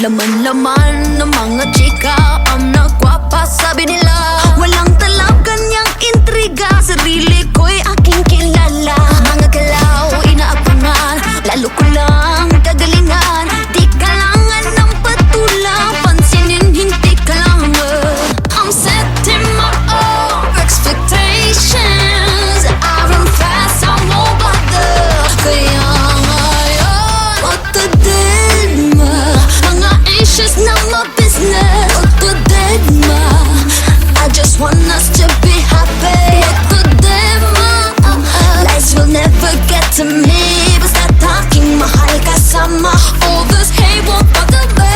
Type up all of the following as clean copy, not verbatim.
Laman-laman ng mga chika ang nagwapa, sabi nila. Walang talab, kanyang intriga, sarili ko'y aking kilala. Mga galaw, inaabangan, lalo ko lang gagalingan. Di kailangan ng patulang, pansinin, hindi kailangan. I'm setting my own expectations. I run fast, I won't bother. Kaya ngayon, what the deadma, mga issues na my business. What the deadma, I just want us to be happy. What the deadma, lies will never get to me. Basta talking, mahal kasama. All this hate won't bother me.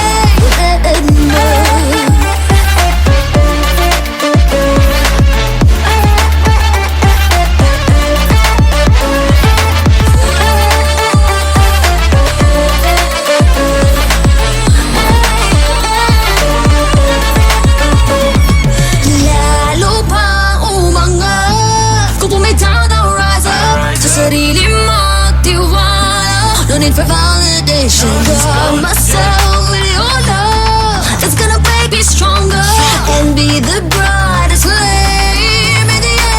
Lalo pang umangat, kung bumitaw daw rise up. Sa sarili magtiwala, no need for validation. Love myself with your love, it's gonna make me stronger and be the brightest flame in the air.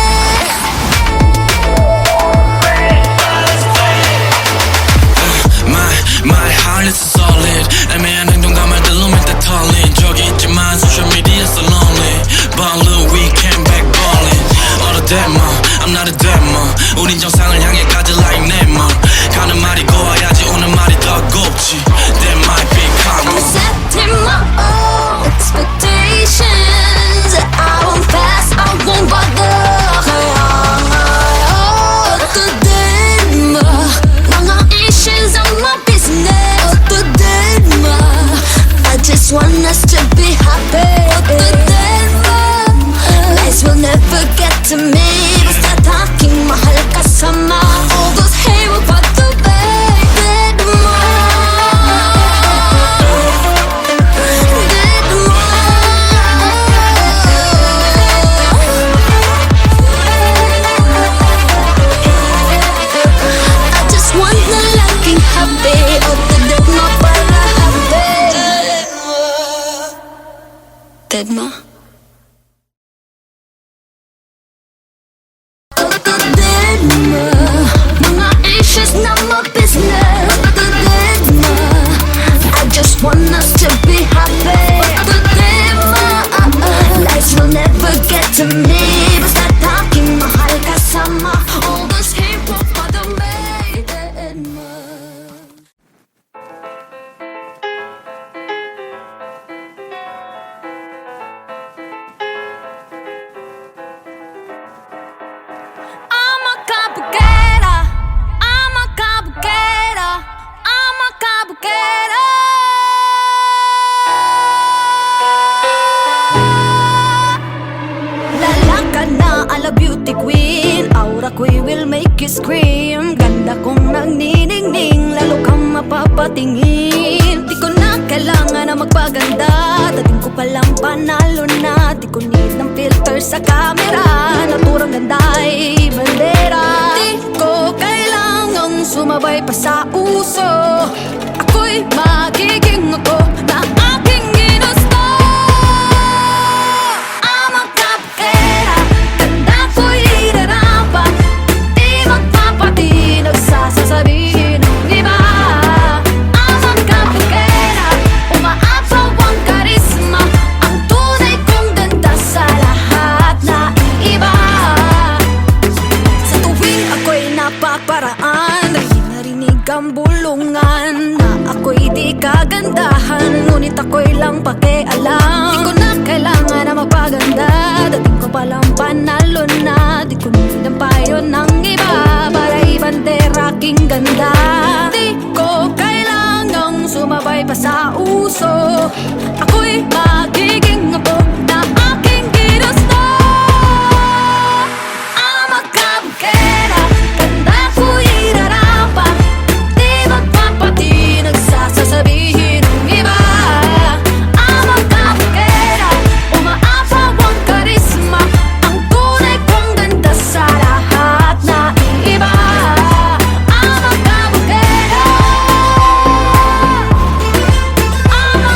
My heart is solid. 애매한 행동감을 들으면 다 털린 적이 있지만 social media so lonely. But look, we came back ballin'. All the demo, I'm not a demo. 우린 정상을 향해 가지 like Nemo. 가는 말이 고와야지 오는 말이 더 곱지. That might be I'm common. setting my own expectations. I won't pass, I won't bother. Kaya ngayon, what the deadma, mga issues are my business. What the deadma, I just want us to be happy. What the deadma, lies will never get to me. Basta talking, mahal kasama. All those hate will bother me. I just want the looking happy. Oh, the deadma para happy. Deadma. Oh, the deadma, mga issues na my business. Oh, the deadma, I just want us to be happy. Oh, the deadma, lies will never get to me. Basta talking, mahal kasama. All those hate won't bother me. Deadma. I'm a cabuquera, I'm a cabuquera, I'm a cabuquera. Lalaka na ala beauty queen, aura ko'y will make you scream. Ganda kong nagniningning, lalo kang mapapatingin. Di ko na kailangan na magpaganda, dating ko palang panalo na. Di ko need ng filter sa camera, naturang ganda ay bandera. Di ko kailangang sumabay pa sa uso, ako'y magiging ako na aking ginusto. I'm a cabuquera, ganda ko'y irarapat. Di magpapati, nagsasasabihin ng iba. I'm a cabuquera, umaapaw ang karisma, ang tunay kong ganda sa lahat na iiba. Sa tuwing ako'y napaparaan, narinig ang bulungan na ako'y di kagandahan, ngunit ako'y lang pakialam. Di ko na kailangan na magpaganda, dating ko palang panalo na. Di ko need ang payo ng iba para ibandera aking ganda. Di ko kailangang sumabay pa sa uso, ako'y magiging ako na aking ginusto. I'm a cabuquera, ganda ko'y irarapat. Di magpapati, nagsasasabihin ng iba. I'm a cabuquera, umaapaw ang karisma, ang tunay kong ganda sa lahat na iiba. I'm a cabuquera, I'm a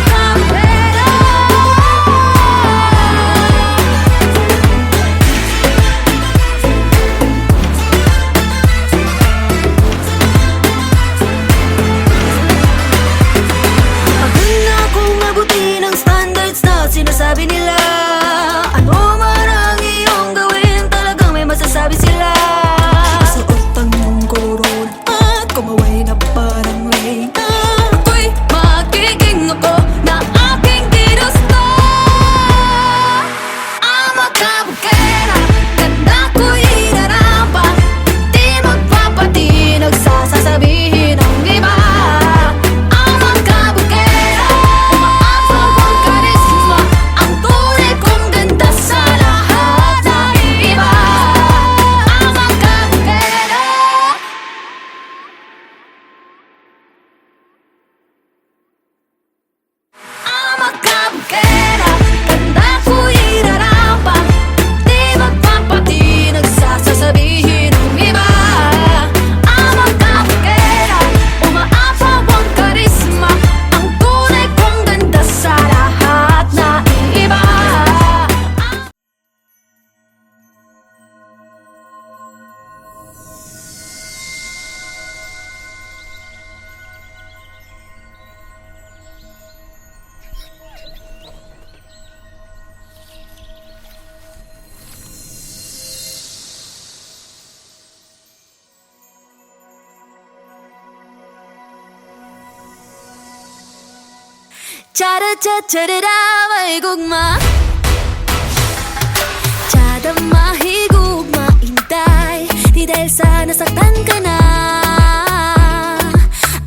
Cha-da-cha-cha-da-da, may gugma. Tiyada mahigugma, intay. Di dahil sa nasaktan ka na,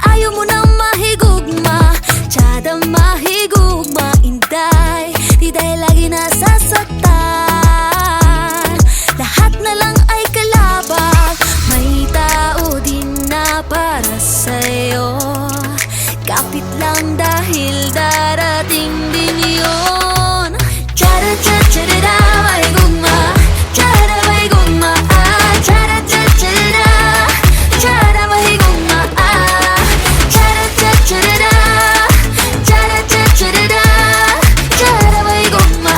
ayaw mo nang mahigugma. Tiyada mahigugma, intay. Di dahil lagi nasasaktan, lahat na lang ay kalabang. May tao din na para sa'yo, kapit lang dahil darating din yun. Cha-da-cha-cha-da-da, may gugma. Cha-da, may gugma. Cha-da-cha-cha-da-da. Cha-da, may gugma. Cha-da-cha-cha-da-da. Cha-da-cha-cha-da-da. Cha-da, may gugma.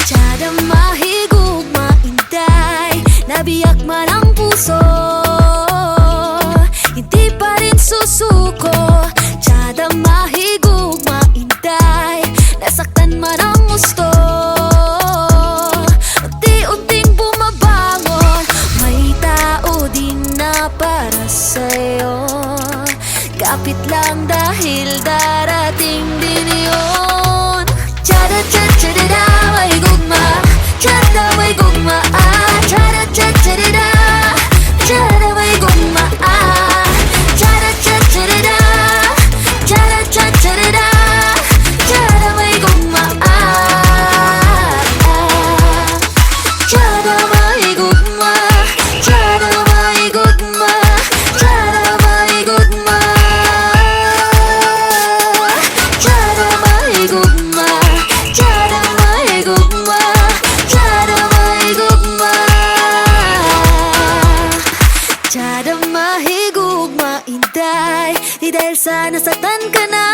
Cha-da, mahigugma, intay. Nabiyak man ang puso, hindi pa rin susuko. Tiyada mahigugma, intay. Nasaktan man ang gusto, unti-unting bumabangon. May tao din na para sa'yo, kapit lang dahil darating din yun. Cha-da-cha-cha-da-da, may gugma. Tiyada may gugma. Cha-da-cha-cha-da-da. Tiyada may gugma. Cha-da-cha-cha-da-da. Cha-da-cha-cha-da-da. Tiyada may gugma. Tiyada may gugma. Tiyada may gugma. Tiyada may gugma. Tiyada may gugma. Tiyada may gugma. Tiyada may gugma. Tiyada mahigugma, intay. Di dahil sa nasaktan ka na,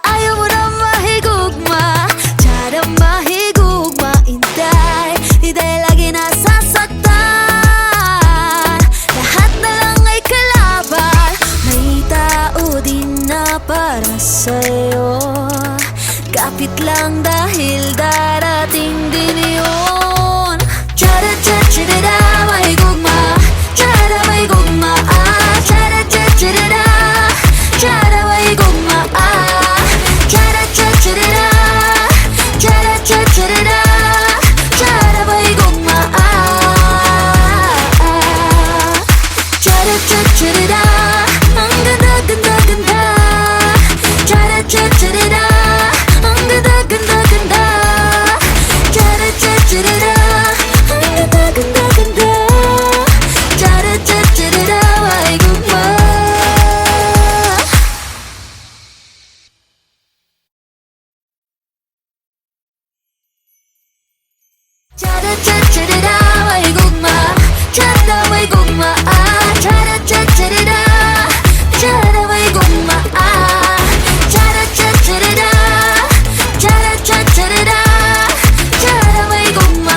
ayaw mo na mahigugma. Tiyada mahigugma, intay. Di dahil lagi nasasaktan, lahat na lang ay kalaban. May tao din na para sa'yo, kapit lang dahil darating din yun. Cha-da-cha-cha-da-da, may gugma. Tiyada may gugma. Cha-da-cha-cha-da-da. Tiyada may gugma. Cha-da-cha-cha-da-da. Cha-da-cha-cha-da-da. Tiyada may gugma. Cha-da-cha-cha-da-da. Ang ganda-ganda-ganda. Cha-da-cha-cha-da-da. Ang ganda-ganda-ganda. Cha-da-cha-cha-da-da. Ang ganda-ganda-ganda. Cha-da-cha-cha-da-da, may gugma. Cha-da-cha-cha-da-da, may gugma. Tiyada may gugma. Cha-da-cha-cha-da-da. Tiyada may gugma. Cha-da-cha-cha-da-da. Cha-da-cha-cha-da-da. Tiyada may gugma.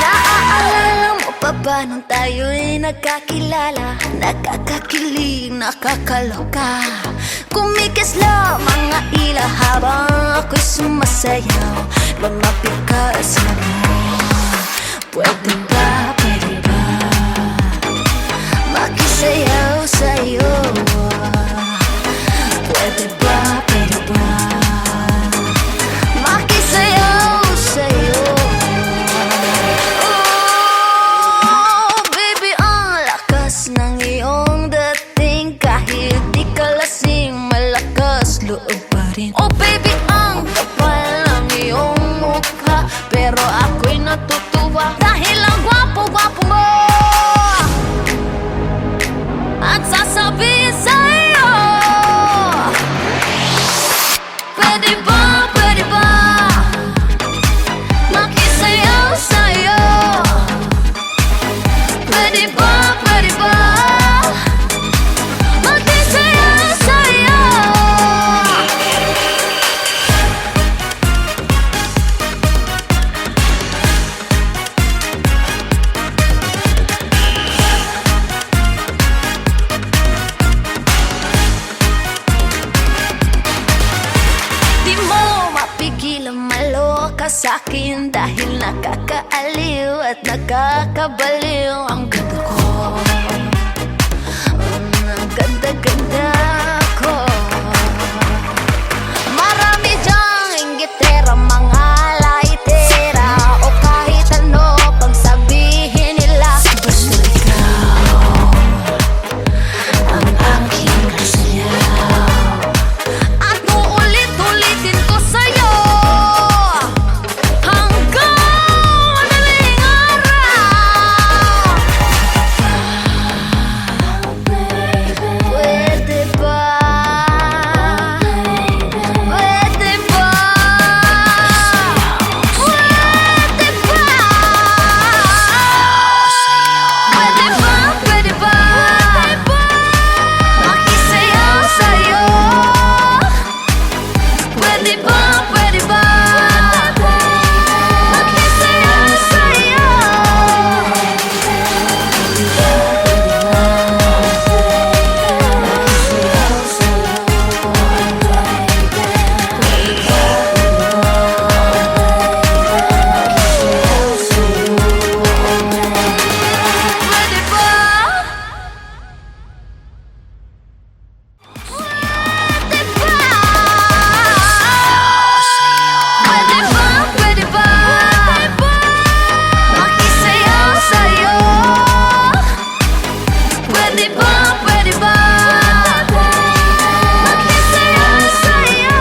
Naaalala mo pa ba nung tayo'y nagkakilala? Nakakakilig, nakakaloka. Kumikis lang mga ila habang ako'y sumasayaw. Lumapit ka sa mo. Pwede ba, pwede ba makisayaw sa'yo? Pwede ba, pwede ba makisayaw sa'yo? Oh, baby, ang lakas ng iyong dating. Kahit di ka lasing, malakas loob pa rin. Oh, baby, ang kapal ng iyong mukha, pero ako'y natutuwa dahil ang gwapo-gwapo mo. At sasabihin sa'yo, pwede ba makisayaw sa'yo? Pwede ba makisayaw sa'yo? sa'kin dahil nakakaaliw at nakakabaliw ang ganda ko. Ang ganda-ganda ko. Marami dyang inggitera, mga laitera, o kahit ano pang sabihin nila, basta ikaw ang aking kasayaw. At uulit-ulitin ko sa'yo hanggang madaling araw. Pwede ba? Pwede ba? Pwede ba? Pwede ba? Pwede ba? Makisayaw sa'yo. Pwede ba? Pwede ba? Makisayaw sa'yo. Pwede ba? Pwede ba? Pwede ba? Pwede ba? Makisayaw sa'yo. Pwede ba? Pwede ba? Makisayaw sa'yo.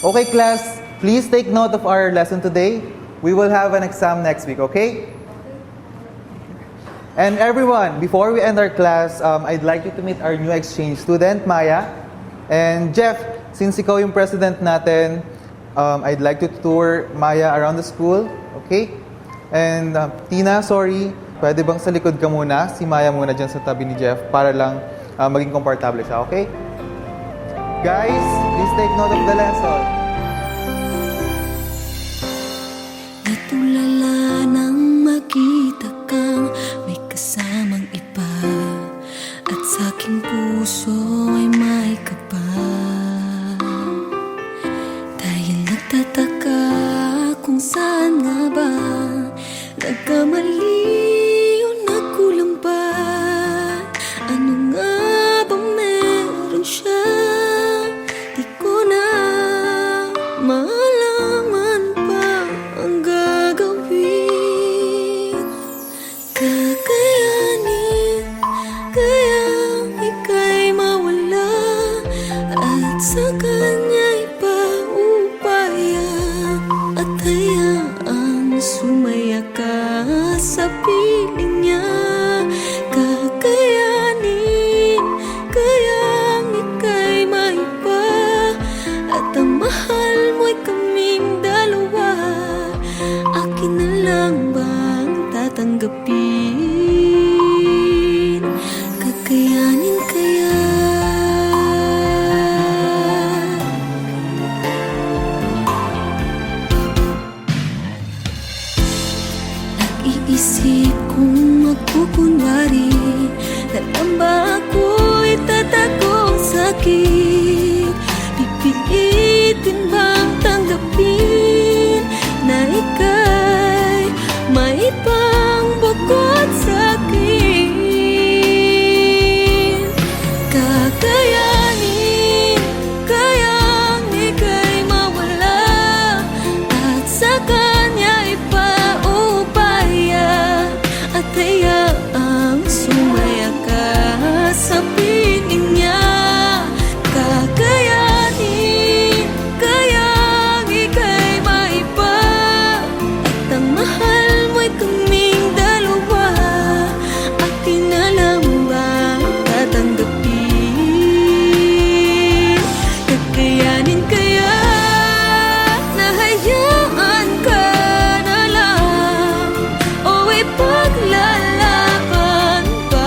Okay, class, please take note of our lesson today. We will have an exam next week, okay? And everyone, before we end our class, I'd like you to meet our new exchange student, Maya. And Jeff, since ikaw yung president natin, I'd like to tour Maya around the school, okay? And Tina, sorry, pwede bang sa likod ka muna? Si Maya muna dyan sa tabi ni Jeff para lang maging komportable siya, okay? Guys, please take note of the lesson. Natulala nang makita kang may kasamang iba, at sa aking puso ay may kaba. Dahil nagtataka kung saan nga ba nagkamali o nagkulang ba. Ano nga bang meron siya? Di ko na malaman pa ang gagawin. Kakayanin kaya ika'y mawala at sa kanya'y paupaya, at hayaang sumaya ka sa piling niya. Kakayanin kayang ika'y maiba, at ang mahal mo'y kaming dalawa. Akin na lang bang tatanggapin? Kakayanin kaya? Nag-iisip kung magkukunwari na lang ba ako'y tatago ang sakit? Pipilitin bang tanggapin na ika'y may ibang bukod sa'kin? Kakayanin kayang ika'y mawala at sa kanya'y paupaya, at hayaang sumaya ka sa piling niya. Kakayanin kayang ika'y maiba, at ang mahal mo'y kaming dalawa. Akin na lang ba tatanggapin? Kakayanin kaya na hayaan ka na lang, o ipaglalaban pa?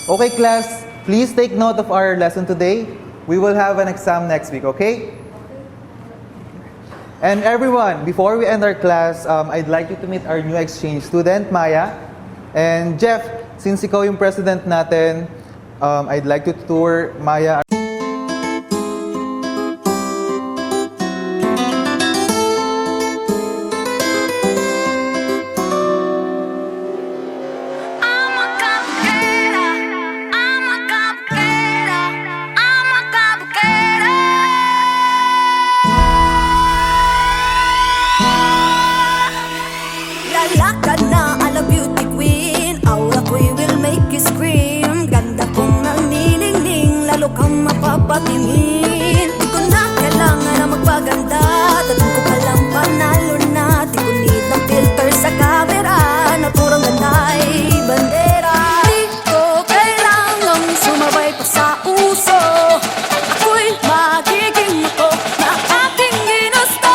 Okay, class, please take note of our lesson today. We will have an exam next week, okay? And everyone, before we end our class, I'd like you to meet our new exchange student, Maya. And Jeff, since ikaw yung president natin, I'd like you to tour Maya. I'm a cabuquera, I'm a cabuquera, I'm a cabuquera. Lalakad na ala beauty queen, aura ko'y will make you scream. Ganda kong nagniningning, lalo kang mapapatingin. Di ko na kailangan na magpaganda, tatang ko palang panalo na. Di ko need ng filter sa camera, naturang ganay bandera. Di ko kailangang sumabay pa sa uso, ako'y magiging ako na aking ginusto.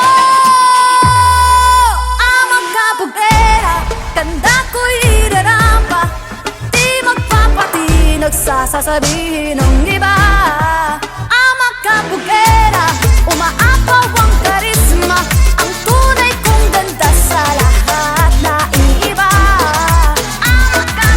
I'm a cabuquera, ganda ko'y irarampa, di magpapati nagsasasabihin ng iba. I'm a cabuquera, umaapaw ang karisma, ang tunay kong ganda sa lahat na iiba.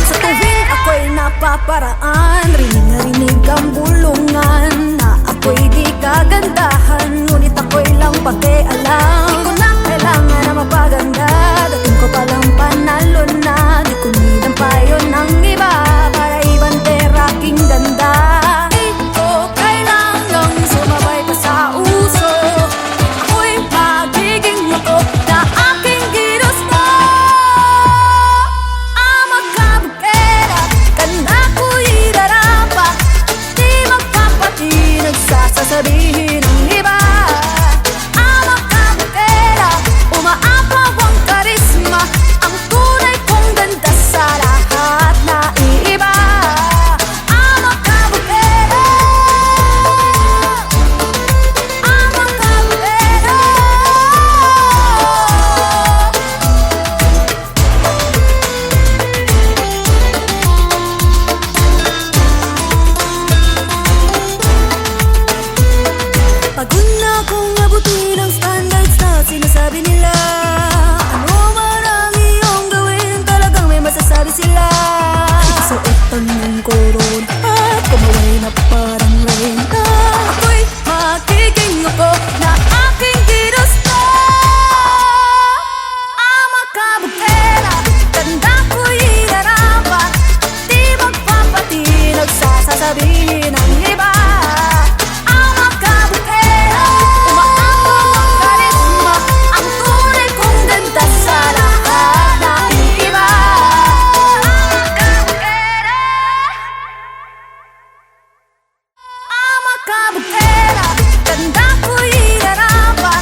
Sa tuwing ako'y napaparaan, rinig na rinig ang bulungan, na ako'y di kagandahan, ngunit ako'y lang pakialam. Di ko na kailangan na mapaganda, dating ko palang panalo na. Di ko need ang payo ng iba para ibantera aking ganda. Di ko kailangang sumabay pa sa uso, ako'y magiging ako na aking ginusto. I'm a cabuquera, ganda ko'y irarapa, di magpapati nagsasasabihin ng iba. I'm a cabuquera, umaapaw ang karisma, ang tunay kong ganda sa lahat na iiba. I'm a cabuquera, I'm a cabuquera. Pagod na akong abutin ang standards na sinasabi nila. Ano man ang iyong gawin, talagang may masasabi sila. Isuotan ng koron at kumaway na parang rain. Ako'y magiging ako na aking ginusto. I'm a cabuquera, ganda ko'y irarapa, di magpapati nagsasasabihin ng iba. I'm a cabuquera, umaapaw ang karisma, ang tunay kong ganda sa lahat na iiba. I'm a cabuquera, ganda ko'y irarapa,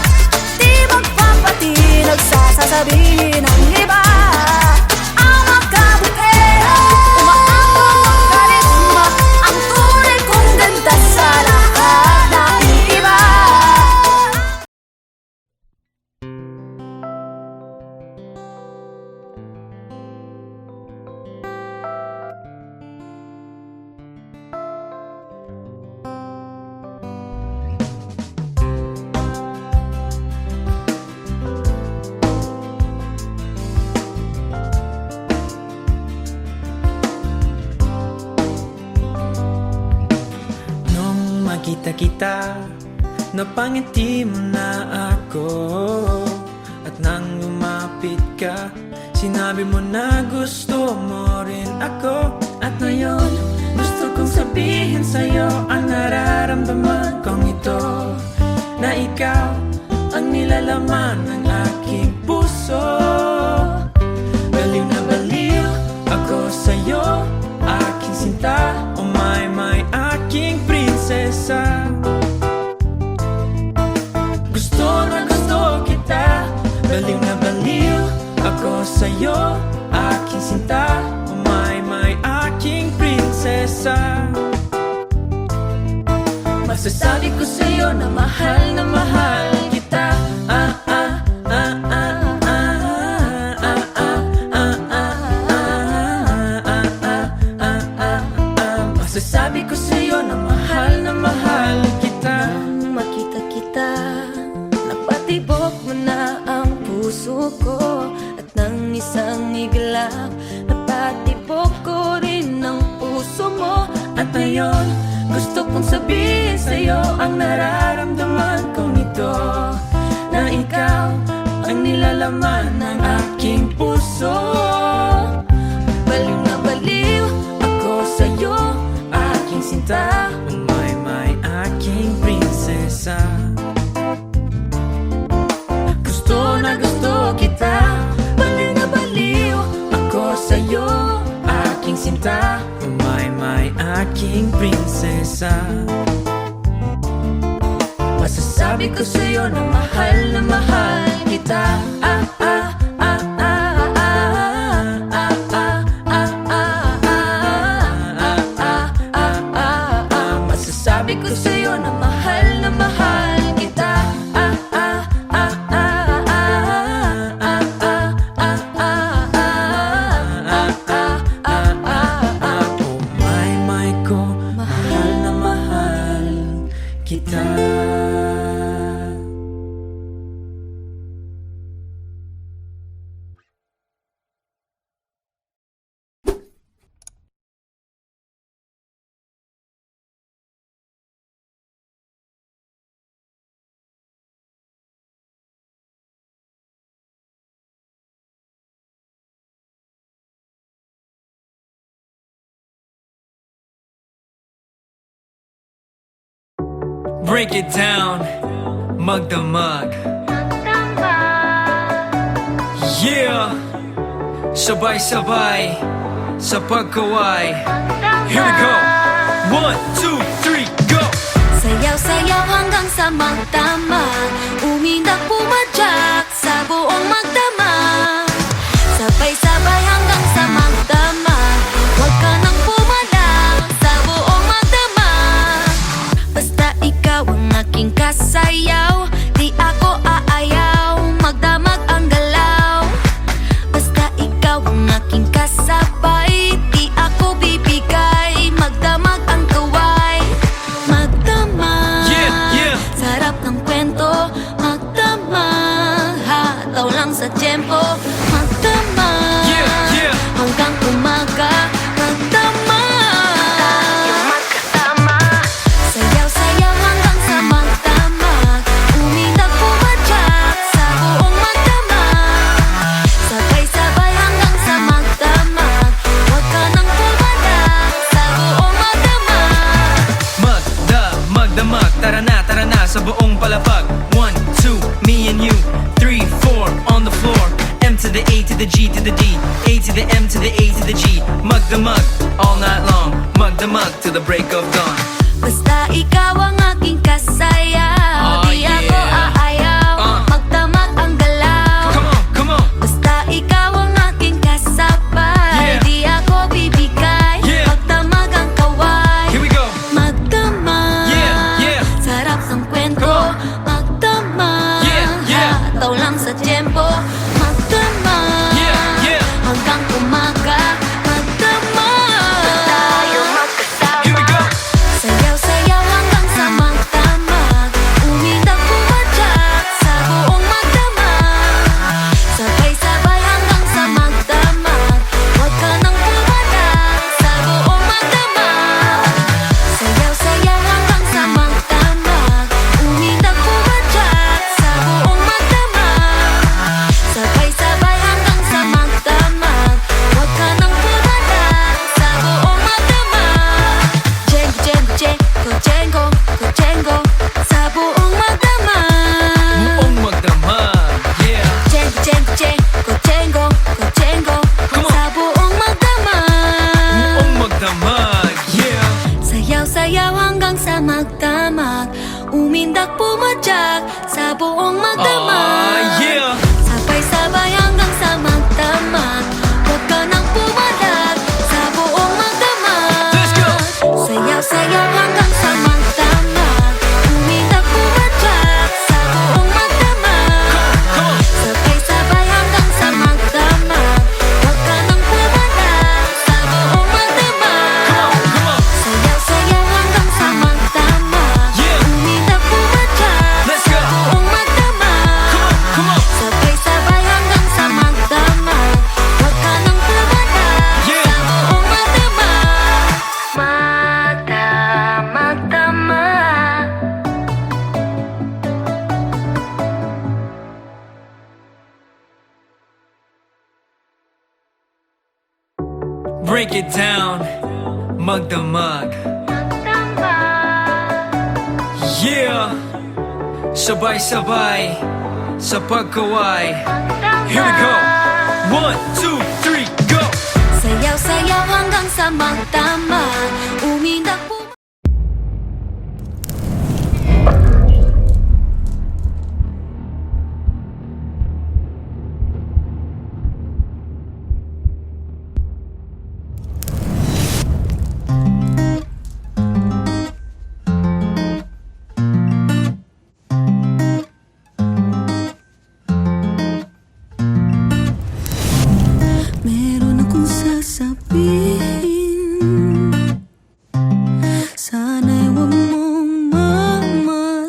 di magpapati nagsasasabihin ng iba. I'm a cabuquera, umaapaw ang karisma, ang tunay kong ganda sa lahat na iiba. Nung makita kita, napangiti mo na ako. At nang lumapit ka, sinabi mo na gusto mo rin ako. At ngayon, gusto kong sabihin sa'yo ang nararamdaman kong ito, na ikaw ang nilalaman ng aking puso. Baliw na baliw ako sa'yo, aking sinta, oh my aking prinsesa. Gusto na gusto kita, baliw na baliw ako sa'yo, aking sinta, oh my aking prinsesa. Masasabi ko sa'yo na mahal kita. ngayon gusto kong sabihin sa'yo ang nararamdaman ko nito, na ikaw ang nilalaman ng aking puso. Baliw na baliw ako sa'yo, aking sinta. My, aking prinsesa. Gusto na gusto kita, baliw na baliw ako sa'yo, aking sinta. My, aking prinsesa. Masasabi ko sa'yo na mahal kita. Masasabi ko sa'yo na mahal kita. Oh my ko, mahal na mahal kita. Break it down, mug the mug. Yeah, sabay-sabay sa pagkaway. Here we go. 1, 2, 3, go. Sayaw-sayaw hanggang sa magdamag, umindak pumadyak sa buong magdamag. Sabay-sabay hanggang sa magdamag, huwag ka nang pumalag sa buong magdamag. Basta ikaw ang aking kasayaw, di ako aayaw, magdamag ang galaw. Basta ikaw ang aking kasabay, di ako bibigay, magdamag ang kaway. Magdamag, Yeah. sarap ng kwento, magdamag, hataw lang sa tiyempo. Magdamag, Yeah. hanggang umaga, magdamag. Tayong magkasama, sayaw-sayaw hanggang sa magdamag, umindak pumadyak sa buong magdamag. Sabay-sabay hanggang sa magdamag, huwag ka nang pumalag sa buong magdamag. Magdamag, tara na sa buong palapag. 1, 2, me and you. 3, 4, on the floor. M to the A to the G to the D, A to the M to the A to the G. Magdamag, all night long. Magdamag till the break of dawn. Basta ikaw ang aking kasayaw, Oh, di ako yeah. aayaw, magdamag ang galaw. Come on. Basta ikaw ang aking kasabay, Yeah. di ako bibigay, Yeah. magdamag ang kaway. Here we go. Magdamag, Yeah. sarap ng kwento. Come on. Magdamag, Yeah. hataw lang sa tiyempo. Magdamag, Yeah. hanggang umaga. Magdamag, tayong magkasama. Here we go. Sayaw-sayaw hanggang sa magdamag, umindak pumadyak sa buong magdamag. Sabay-sabay hanggang sa magdamag, huwag ka nang pumalag sa buong magdamag. Sayaw-sayaw hanggang sa magdamag, umindak pumadyak sa buong magdamag. Sabay-sabay hanggang sa magdamag, huwag ka nang pumalag sa buong magdamag. Jengo, jengo, sa buong magdamag. Buong magdamag, yeah. Jengo, Come on. sa buong magdamag. Buong magdamag, yeah. Sayaw-sayaw hanggang sa magdamag, umindak pumadyak sa buong magdamag. Yeah. Sabay-sabay hanggang sa magdamag, huwag ka nang pumalag sa buong magdamag. Let's go. Sayaw-sayaw hanggang sa magdamag, umindak pumadyak sa buong magdamag. Come on. Sabay-sabay hanggang sa magdamag, huwag ka nang pumalag sa buong magdamag. Come on. Sayaw-sayaw hanggang sa magdamag, Yeah. umindak pumadyak Let's sa go. buong magdamag. Come on. break it down, magdamag. Yeah, sabay-sabay sa pagkaway. Here we go. 1, 2, 3, go. Sayaw-sayaw hanggang sa magtama. Umindak po. Meron akong sasabihin, sana'y huwag mong mamasamain.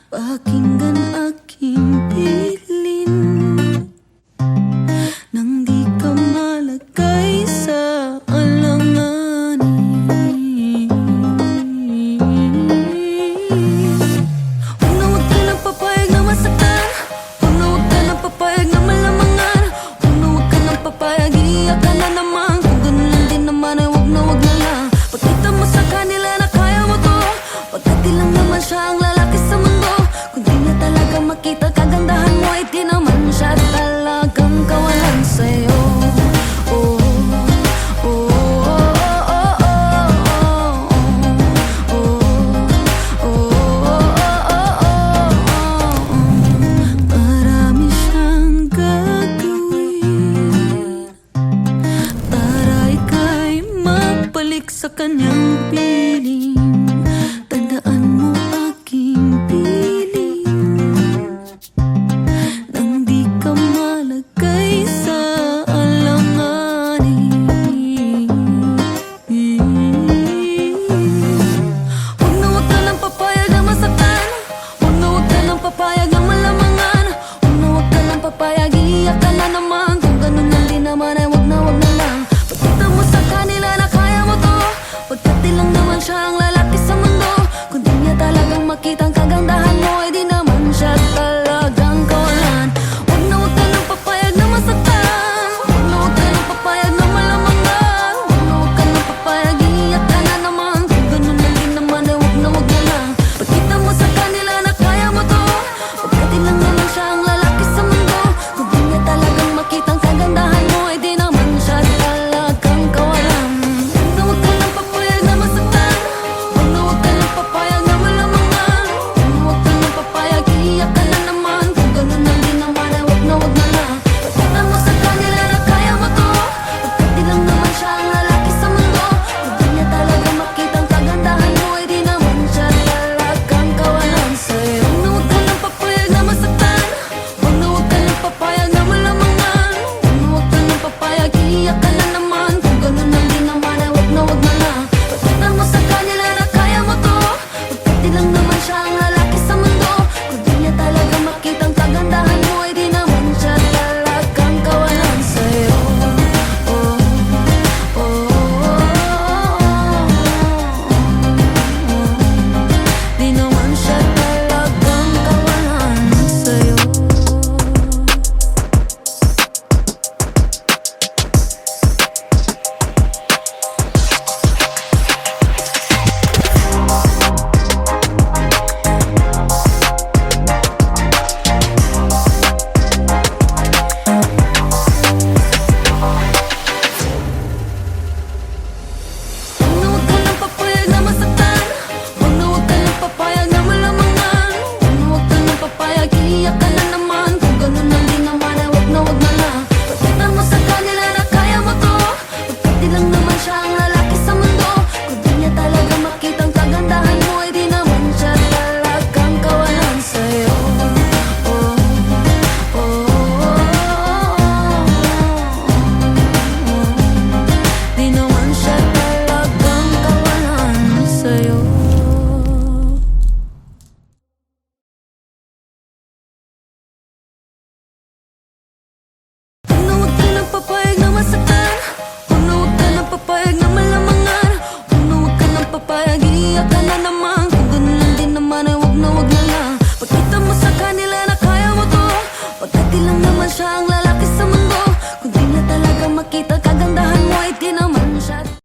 Pakinggan aking bilin, nang di ka malagay sa alanganin. Huwag na huwag ka nang papayag na masaktan. Huwag na huwag ka nang papayag na malamangan. Huwag na huwag ka nang papayag, iiyak ka na naman. Kung ganun lang din naman ay huwag na lang. Pagkita mo sa kanila na kaya mo to, pagkati lang naman siya ang lalaki sa mundo. Kung di niya talaga makita kagandahan mo, ay di naman siya talagang kawalan sa'yo. Oh, oh, oh, oh, oh, oh, oh. Marami siyang gagawin para ika'y mabalik sa kanyang